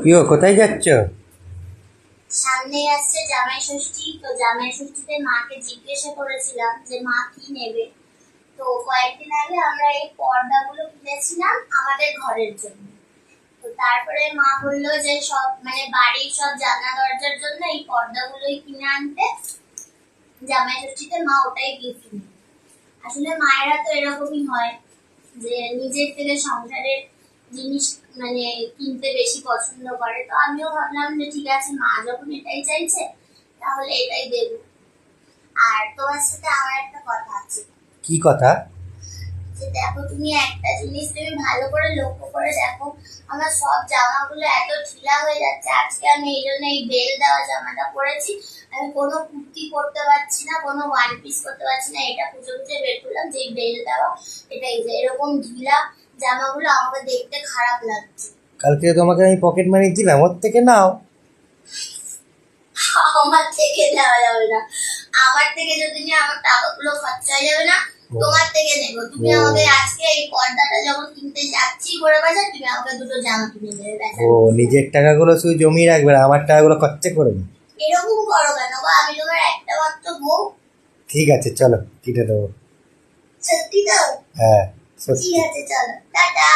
কিও কোথায় যাচ্ছ? সামনে আসছে জামাই ষষ্ঠী, তো জামাই ষষ্ঠীতে মাকে জিজ্ঞাসা করেছিলাম যে মা কি নেবে। তো কয়েকদিন আগে আমরা এই পর্দাগুলো কিনেছিলাম আমাদের ঘরের জন্য। তো তারপরে মা বললো যে সব মানে বাড়ির সব জানলা দরজার জন্য এই পর্দাগুলোই কিনে আনতে, জামাই ষষ্ঠীতে মা ওটাই গিফট নেবে। আসলে মায়েরা তো এরকমই হয় যে নিজের থেকে সংসারের জিনিস মানে কিনতে বেশি পছন্দ করে। তো আমিও ভাবলাম যে ঠিক আছে, মা যখন এটাই চাইছে তাহলে এটাই দেব। আর তোমার সাথে আমার একটা কথা আছে। কি কথা? যে দেখো, তুমি একটা জিনিস তুমি ভালো করে লক্ষ্য করে দেখো, আমার সব জামাগুলো এত ঢিলা হয়ে যাচ্ছে। আজকে আমি এই জন্য এই বেল দেওয়া জামাটা পরেছি। আমি কোনো কুর্তি পরতে পারছি না, কোনো ওয়ান পিস পরতে পারছি না। এটা খুঁজে খুঁজে বের করলাম যে বেল দেওয়া, এটাই যে এরকম ঢিলা জামাগুলো আমাকে দেখতে খারাপ লাগছে। কালকে তোমাকে আমি পকেট মানি দিলাম, ওর থেকে নাও। আমার থেকে নেওয়া যাবে না। আমার থেকে যদি নিয়ে আমার টাকাগুলো খরচা হয়ে যাবে না। তোমার থেকে নেবো। তুমি আমাকে আজকে এই পর্দাটা যখন কিনতে যাচ্ছি বড় বাজার, তুমি আমাকে দুটো জামা কিনে দেবে। ও নিজের টাকাগুলো শুধু জমিয়ে রাখবে না, আমার টাকাগুলো খরচা করবে। এরকম করো কেন গো? আমি তোমার একটা মাত্র বউ। ঠিক আছে চলো কিনে দেবো। সত্যি দাও? হ্যাঁ সত্যি। ঠিক আছে, চলো, টাটা।